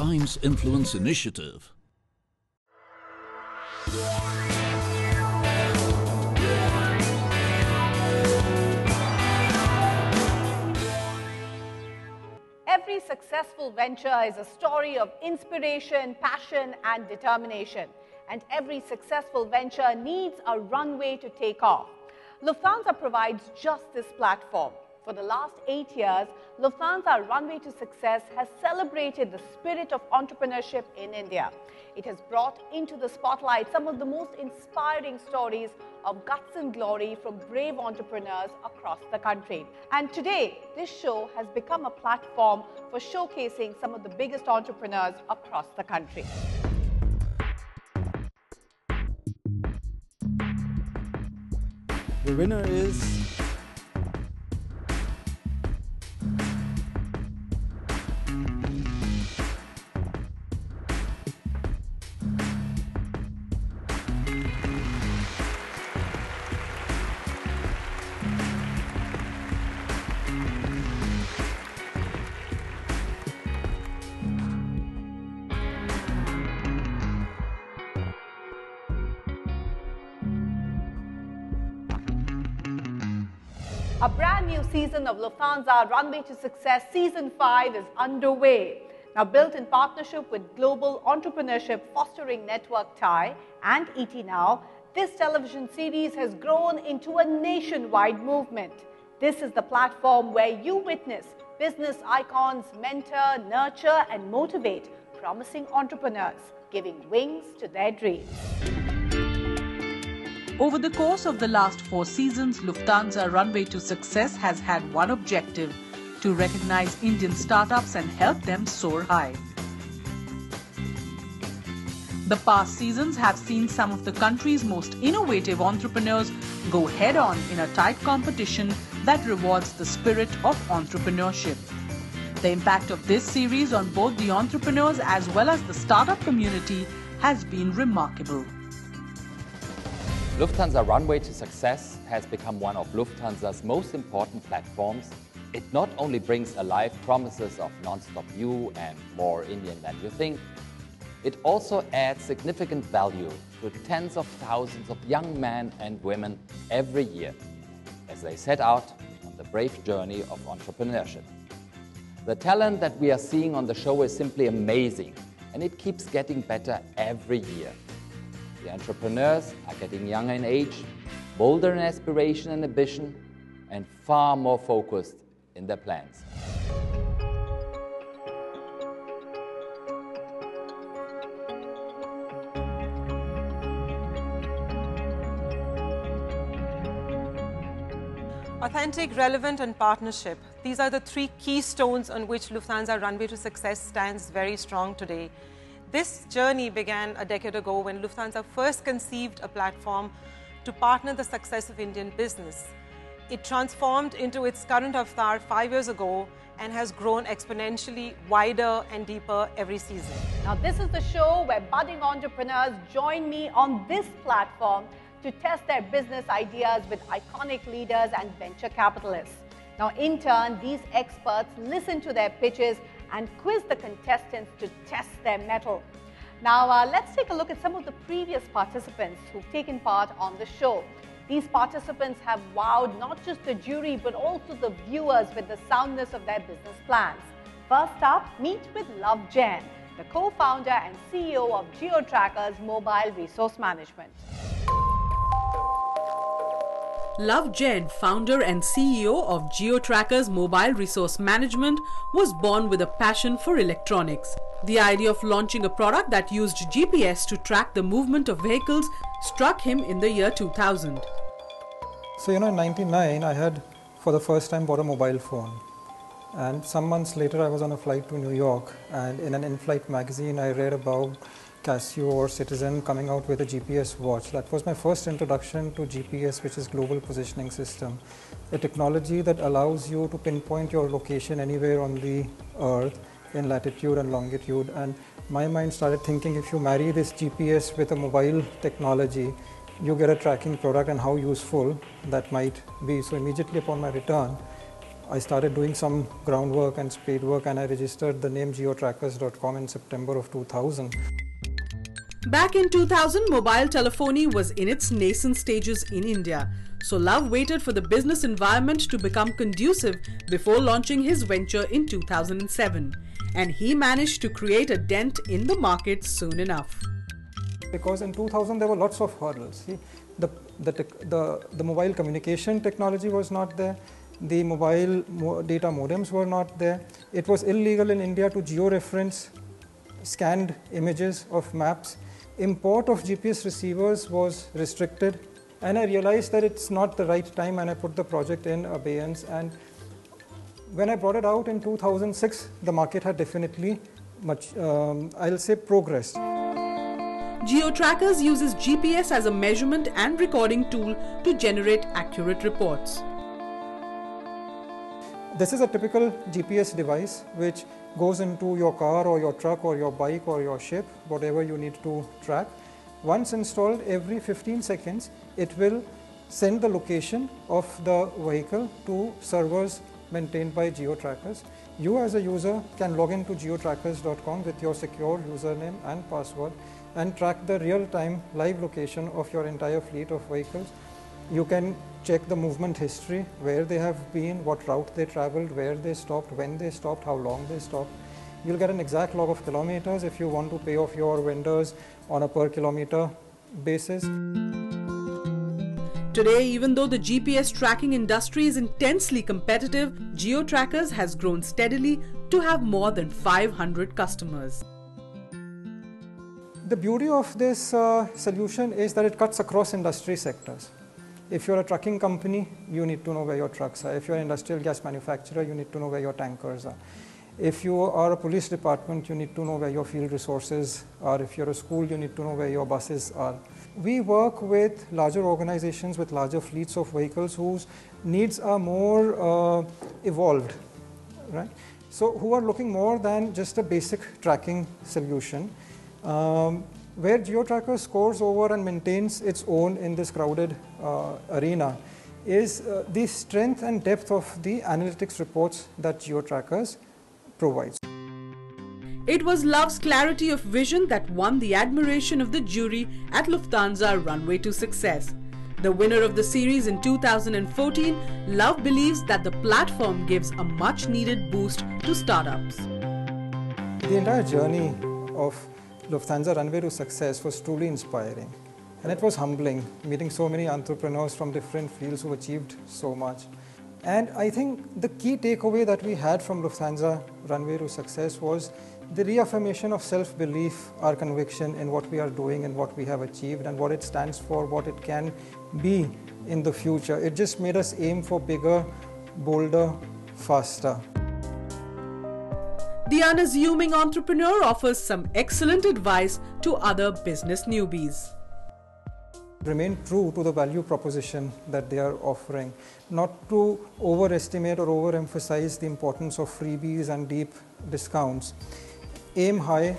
Times Influence Initiative. Every successful venture is a story of inspiration, passion, and determination. And every successful venture needs a runway to take off. Lufthansa provides just this platform. For the last 8 years, Lufthansa Runway to Success has celebrated the spirit of entrepreneurship in India. It has brought into the spotlight some of the most inspiring stories of guts and glory from brave entrepreneurs across the country. And today, this show has become a platform for showcasing some of the biggest entrepreneurs across the country. The winner is A brand new season of Lufthansa Runway to Success Season 5 is underway. Now built in partnership with global entrepreneurship fostering network TIE and ET Now, this television series has grown into a nationwide movement. This is the platform where you witness business icons mentor, nurture and motivate promising entrepreneurs, giving wings to their dreams. Over the course of the last 4 seasons, Lufthansa Runway to Success has had one objective: to recognize Indian startups and help them soar high. The past seasons have seen some of the country's most innovative entrepreneurs go head-on in a tight competition that rewards the spirit of entrepreneurship. The impact of this series on both the entrepreneurs as well as the startup community has been remarkable. Lufthansa Runway to Success has become one of Lufthansa's most important platforms. It not only brings alive promises of non-stop you and more Indian than you think, it also adds significant value to tens of thousands of young men and women every year as they set out on the brave journey of entrepreneurship. The talent that we are seeing on the show is simply amazing, and it keeps getting better every year. The entrepreneurs are getting younger in age, bolder in aspiration and ambition, and far more focused in their plans. Authentic, relevant and partnership. These are the 3 keystones on which Lufthansa Runway to Success stands very strong today. This journey began a decade ago when Lufthansa first conceived a platform to partner the success of Indian business. It transformed into its current avatar 5 years ago and has grown exponentially wider and deeper every season. Now this is the show where budding entrepreneurs join me on this platform to test their business ideas with iconic leaders and venture capitalists. Now in turn, these experts listen to their pitches and quiz the contestants to test their mettle. Now let's take a look at some of the previous participants who've taken part on the show. These participants have wowed not just the jury but also the viewers with the soundness of their business plans. First up, meet with Love Jain, the co-founder and CEO of Geotracker's Mobile Resource Management. Love Jain, founder and CEO of Geotracker's Mobile Resource Management, was born with a passion for electronics. The idea of launching a product that used GPS to track the movement of vehicles struck him in the year 2000. So, in 99, I had for the first time bought a mobile phone. And some months later, I was on a flight to New York, and in an in-flight magazine, I read about Casio or Citizen coming out with a GPS watch. That was my first introduction to GPS, which is Global Positioning System, a technology that allows you to pinpoint your location anywhere on the earth in latitude and longitude. And my mind started thinking, if you marry this GPS with a mobile technology, you get a tracking product, and how useful that might be. So immediately upon my return, I started doing some groundwork and spade work, and I registered the name geotrackers.com in September of 2000. Back in 2000, mobile telephony was in its nascent stages in India. So Love waited for the business environment to become conducive before launching his venture in 2007. And he managed to create a dent in the market soon enough. Because in 2000 there were lots of hurdles. See, the mobile communication technology was not there. The mobile data modems were not there. It was illegal in India to georeference scanned images of maps. Import of GPS receivers was restricted. And I realized that it's not the right time, and I put the project in abeyance. And when I brought it out in 2006, the market had definitely I'll say progressed. Geotrackers uses GPS as a measurement and recording tool to generate accurate reports. This is a typical GPS device which goes into your car or your truck or your bike or your ship, whatever you need to track. Once installed, every 15 seconds, it will send the location of the vehicle to servers maintained by Geotrackers. You as a user can log into geotrackers.com with your secure username and password and track the real-time live location of your entire fleet of vehicles. You can check the movement history, where they have been, what route they traveled, where they stopped, when they stopped, how long they stopped. You'll get an exact log of kilometers if you want to pay off your vendors on a per kilometer basis. Today, even though the GPS tracking industry is intensely competitive, Geotrackers has grown steadily to have more than 500 customers. The beauty of this solution is that it cuts across industry sectors. If you're a trucking company, you need to know where your trucks are. If you're an industrial gas manufacturer, you need to know where your tankers are. If you are a police department, you need to know where your field resources are. If you're a school, you need to know where your buses are. We work with larger organizations with larger fleets of vehicles whose needs are more evolved, right? So who are looking more than just a basic tracking solution. Where Geotracker scores over and maintains its own in this crowded arena is the strength and depth of the analytics reports that Geotrackers provides. It was Love's clarity of vision that won the admiration of the jury at Lufthansa Runway to Success. The winner of the series in 2014, Love believes that the platform gives a much-needed boost to startups. The entire journey of Lufthansa Runway to Success was truly inspiring, and it was humbling, meeting so many entrepreneurs from different fields who achieved so much. And I think the key takeaway that we had from Lufthansa Runway to Success was the reaffirmation of self-belief, our conviction in what we are doing and what we have achieved and what it stands for, what it can be in the future. It just made us aim for bigger, bolder, faster. The unassuming entrepreneur offers some excellent advice to other business newbies. Remain true to the value proposition that they are offering, not to overestimate or overemphasize the importance of freebies and deep discounts. Aim high.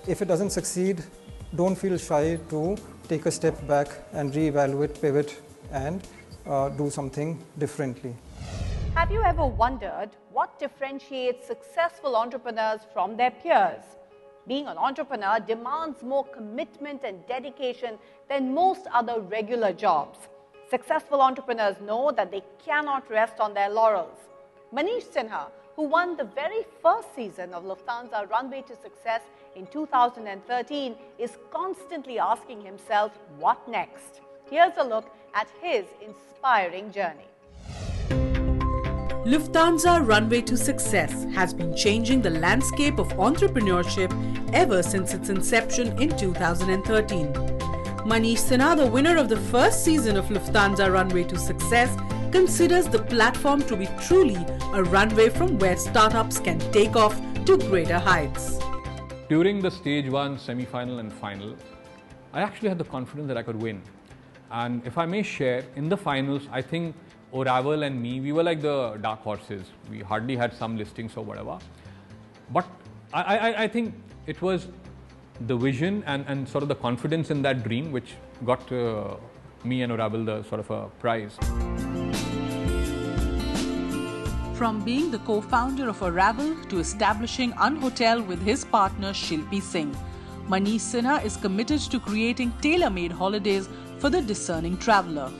If it doesn't succeed, don't feel shy to take a step back and reevaluate, pivot, and do something differently. Have you ever wondered what differentiates successful entrepreneurs from their peers? Being an entrepreneur demands more commitment and dedication than most other regular jobs. Successful entrepreneurs know that they cannot rest on their laurels. Manish Sinha, who won the very first season of Lufthansa Runway to Success in 2013, is constantly asking himself, what next? Here's a look at his inspiring journey. Lufthansa Runway to Success has been changing the landscape of entrepreneurship ever since its inception in 2013. Manish Sinha, the winner of the first season of Lufthansa Runway to Success, considers the platform to be truly a runway from where startups can take off to greater heights. During the stage 1, semi-final and final, I actually had the confidence that I could win. And if I may share, in the finals, I think Oravel and me, we were like the dark horses. We hardly had some listings or whatever. But I think it was the vision and sort of the confidence in that dream which got me and Oravel the sort of a prize. From being the co-founder of Arrival to establishing Unhotel with his partner Shilpi Singh, Manish Sinha is committed to creating tailor-made holidays for the discerning traveller.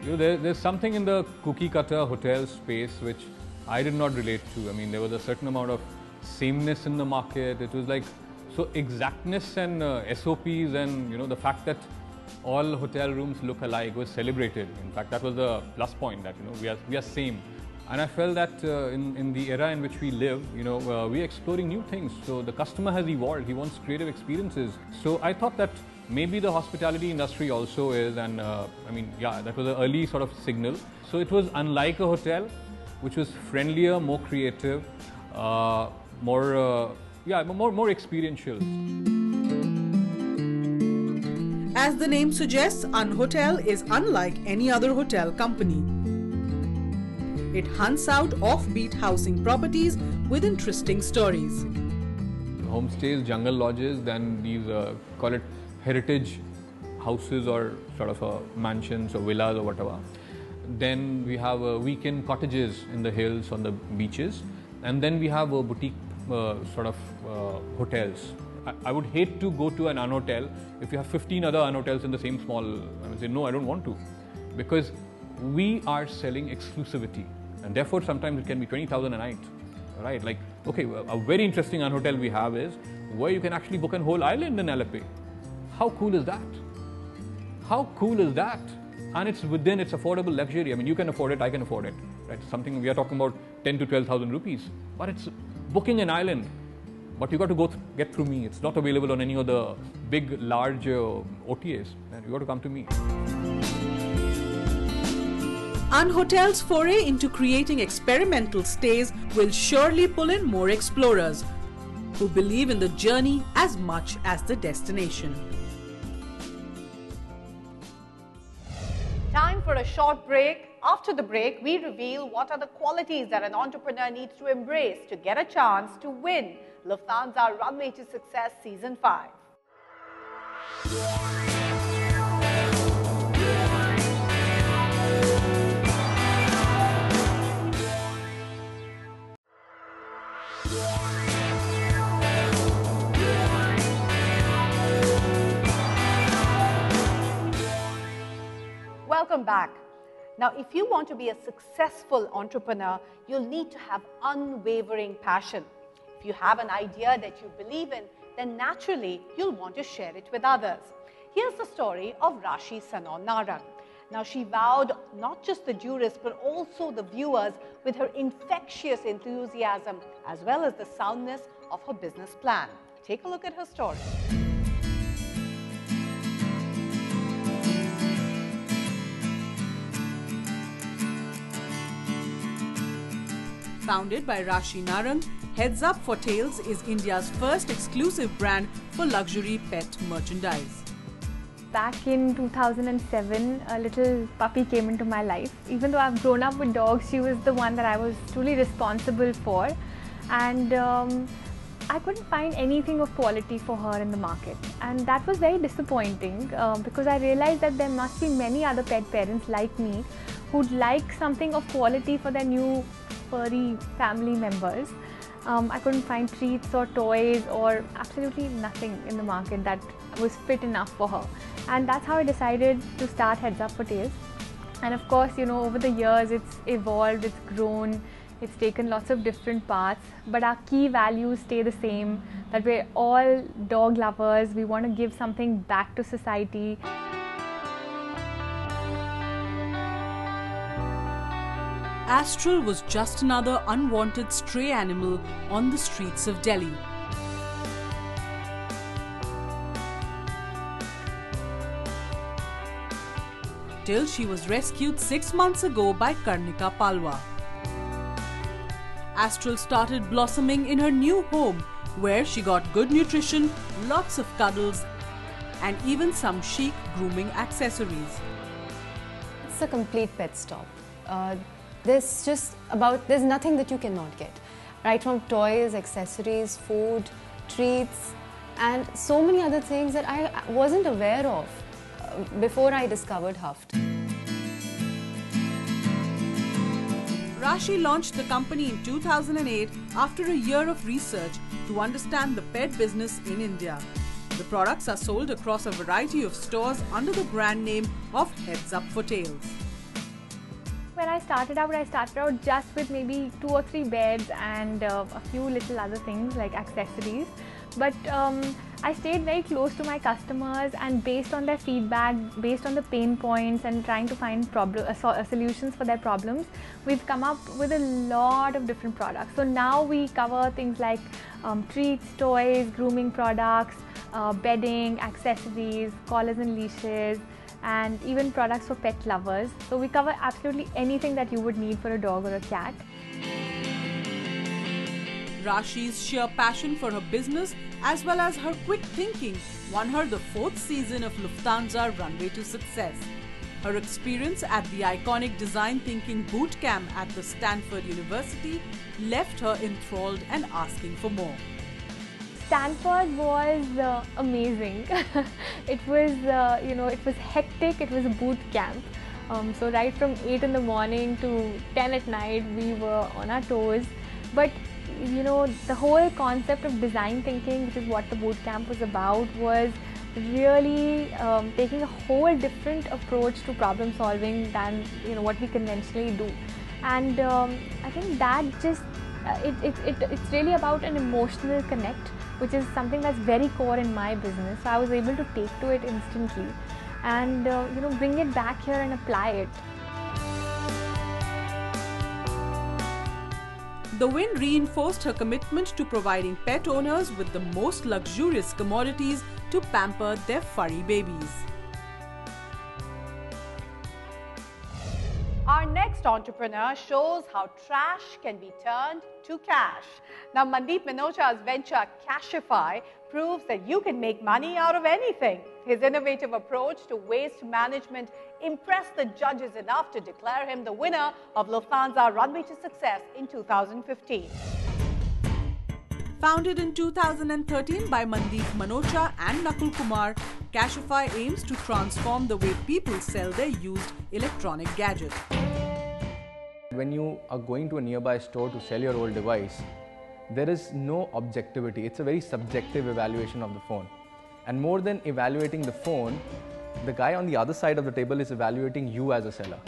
There's something in the cookie-cutter hotel space which I did not relate to. I mean, there was a certain amount of sameness in the market. It was like, so exactness and SOPs and, the fact that all hotel rooms look alike was celebrated. In fact, that was the plus point that, we are same. And I felt that in the era in which we live, we're exploring new things. So the customer has evolved. He wants creative experiences. So I thought that maybe the hospitality industry also is, and that was an early sort of signal. So it was unlike a hotel, which was friendlier, more creative, more experiential. As the name suggests, Unhotel is unlike any other hotel company. It hunts out offbeat housing properties with interesting stories. Homestays, jungle lodges, then these, call it heritage houses or sort of mansions or villas or whatever. Then we have weekend cottages in the hills on the beaches. And then we have boutique hotels. I would hate to go to an unhotel if you have 15 other unhotels in the same small. I would say, no, I don't want to. Because we are selling exclusivity. And therefore, sometimes it can be 20,000 a night. Right? Like, okay, a very interesting unhotel we have is where you can actually book a whole island in Alleppey. How cool is that? How cool is that? And it's within its affordable luxury. I mean, you can afford it, I can afford it. Right? Something we are talking about 10 to 12,000 rupees. But it's booking an island. But you got to get through me. It's not available on any of the big, large OTAs. And you got to come to me. Unhotel's foray into creating experimental stays will surely pull in more explorers who believe in the journey as much as the destination. Time for a short break. After the break, we reveal what are the qualities that an entrepreneur needs to embrace to get a chance to win Lufthansa Runway to Success Season 5. Welcome back. Now, if you want to be a successful entrepreneur, you'll need to have unwavering passion. If you have an idea that you believe in, then naturally you'll want to share it with others. Here's the story of Rashi Sanon Narang. Now, she wowed not just the jurists but also the viewers with her infectious enthusiasm as well as the soundness of her business plan. Take a look at her story. Founded by Rashi Narang, Heads Up for Tails is India's first exclusive brand for luxury pet merchandise. Back in 2007, a little puppy came into my life. Even though I've grown up with dogs, she was the one that I was truly responsible for. And I couldn't find anything of quality for her in the market. And that was very disappointing because I realized that there must be many other pet parents like me who'd like something of quality for their new furry family members. I couldn't find treats or toys or absolutely nothing in the market that was fit enough for her. And that's how I decided to start Heads Up for Tails. And of course, over the years it's evolved, it's grown, it's taken lots of different paths, but our key values stay the same, that we're all dog lovers, we want to give something back to society. Astral was just another unwanted stray animal on the streets of Delhi. Till she was rescued 6 months ago by Karnika Palwa. Astral started blossoming in her new home, where she got good nutrition, lots of cuddles, and even some chic grooming accessories. It's a complete pet stop. There's nothing that you cannot get. Right from toys, accessories, food, treats, and so many other things that I wasn't aware of before I discovered Huft. Rashi launched the company in 2008 after a year of research to understand the pet business in India. The products are sold across a variety of stores under the brand name of Heads Up for Tails. When I started out just with maybe 2 or 3 beds and a few little other things like accessories. But I stayed very close to my customers, and based on their feedback, based on the pain points and trying to find solutions for their problems, we've come up with a lot of different products. So now we cover things like treats, toys, grooming products, bedding, accessories, collars and leashes, and even products for pet lovers. So we cover absolutely anything that you would need for a dog or a cat. Rashi's sheer passion for her business as well as her quick thinking won her the 4th season of Lufthansa Runway to Success. Her experience at the iconic design thinking boot camp at the Stanford University left her enthralled and asking for more. Stanford was amazing. It was, it was hectic. It was a boot camp. So right from 8 in the morning to 10 at night, we were on our toes. But the whole concept of design thinking, which is what the boot camp was about, was really taking a whole different approach to problem solving than what we conventionally do. And I think that just it's really about an emotional connect, which is something that's very core in my business. So I was able to take to it instantly and bring it back here and apply it. The win reinforced her commitment to providing pet owners with the most luxurious commodities to pamper their furry babies. Our next entrepreneur shows how trash can be turned to cash. Now, Mandeep Minocha's venture Cashify proves that you can make money out of anything. His innovative approach to waste management impressed the judges enough to declare him the winner of Lufthansa Runway to Success in 2015. Founded in 2013 by Mandeep Minocha and Nakul Kumar, Cashify aims to transform the way people sell their used electronic gadgets. When you are going to a nearby store to sell your old device, there is no objectivity. It's a very subjective evaluation of the phone. And more than evaluating the phone, the guy on the other side of the table is evaluating you as a seller.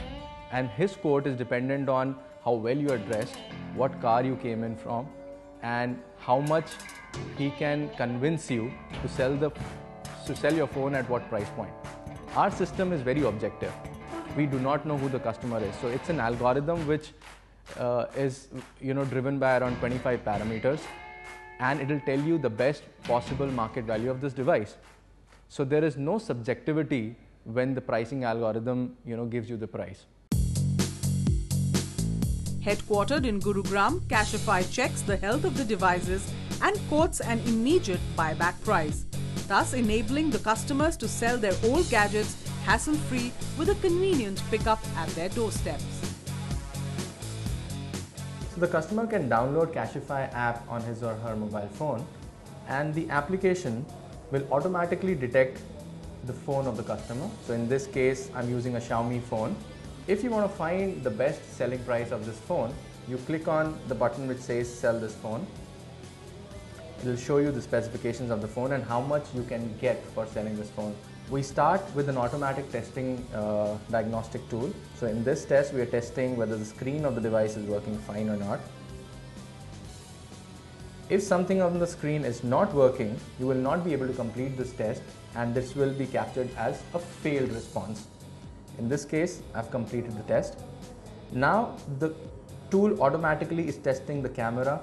And his quote is dependent on how well you are dressed, what car you came in from, and how much he can convince you to sell your phone at what price point. Our system is very objective. We do not know who the customer is. So it's an algorithm which is driven by around 25 parameters, and it will tell you the best possible market value of this device. So there is no subjectivity when the pricing algorithm gives you the price. Headquartered in Gurugram, Cashify checks the health of the devices and quotes an immediate buyback price, thus enabling the customers to sell their old gadgets hassle-free with a convenient pickup at their doorsteps. So the customer can download Cashify app on his or her mobile phone, and the application will automatically detect the phone of the customer. So in this case, I'm using a Xiaomi phone. If you want to find the best selling price of this phone, you click on the button which says sell this phone. It will show you the specifications of the phone and how much you can get for selling this phone. We start with an automatic testing diagnostic tool. So in this test, we are testing whether the screen of the device is working fine or not. If something on the screen is not working, you will not be able to complete this test, and this will be captured as a failed response. In this case, I've completed the test. Now the tool automatically is testing the camera,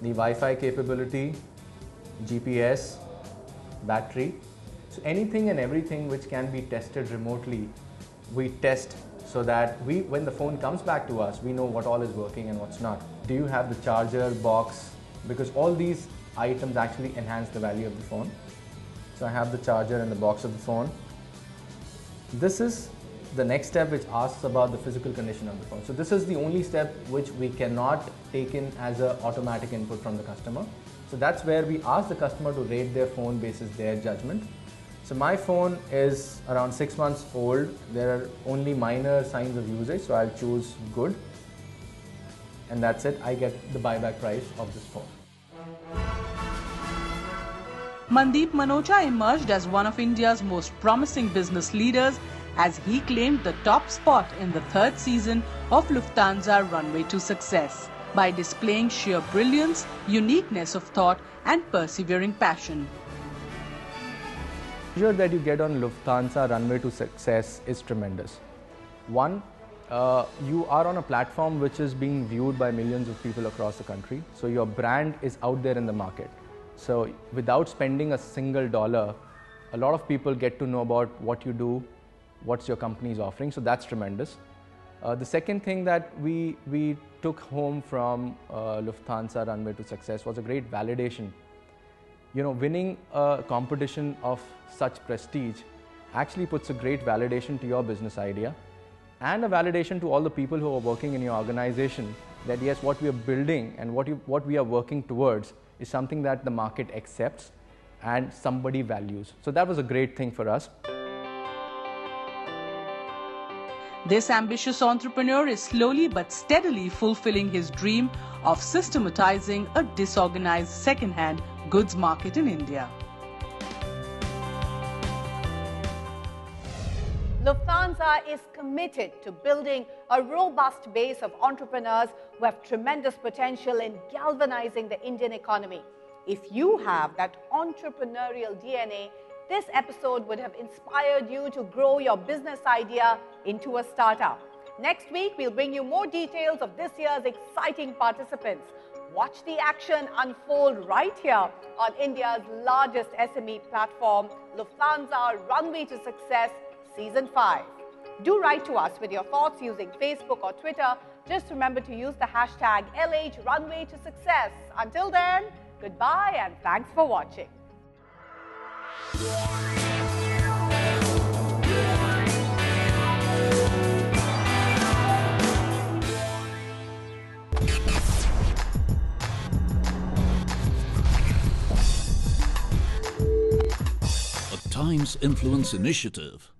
the Wi-Fi capability, GPS, battery. So anything and everything which can be tested remotely, we test so that when the phone comes back to us, we know what all is working and what's not. Do you have the charger, box? Because all these items actually enhance the value of the phone. So I have the charger and the box of the phone. This is the next step which asks about the physical condition of the phone. So this is the only step which we cannot take in as an automatic input from the customer. So that's where we ask the customer to rate their phone basis their judgment. So my phone is around 6 months old. There are only minor signs of usage, so I'll choose good. and that's it. I get the buyback price of this phone. Mandeep Manocha emerged as one of India's most promising business leaders as he claimed the top spot in the third season of Lufthansa Runway to Success by displaying sheer brilliance, uniqueness of thought and persevering passion. The pleasure that you get on Lufthansa Runway to Success is tremendous. One, you are on a platform which is being viewed by millions of people across the country, so your brand is out there in the market. So without spending a single dollar, a lot of people get to know about what you do, what's your company is offering, so that's tremendous. The second thing that we took home from Lufthansa Runway to Success was a great validation. You know, winning a competition of such prestige actually puts a great validation to your business idea and a validation to all the people who are working in your organization that yes, what we are building and what we are working towards is something that the market accepts and somebody values. So that was a great thing for us. This ambitious entrepreneur is slowly but steadily fulfilling his dream of systematizing a disorganized second-hand goods market in India. Lufthansa is committed to building a robust base of entrepreneurs who have tremendous potential in galvanizing the Indian economy. If you have that entrepreneurial DNA, this episode would have inspired you to grow your business idea into a startup. Next week, we'll bring you more details of this year's exciting participants. Watch the action unfold right here on India's largest SME platform, Lufthansa Runway to Success Season 5. Do write to us with your thoughts using Facebook or Twitter. Just remember to use the hashtag #LHRunwayToSuccess. Until then, goodbye and thanks for watching. A Times Influence Initiative.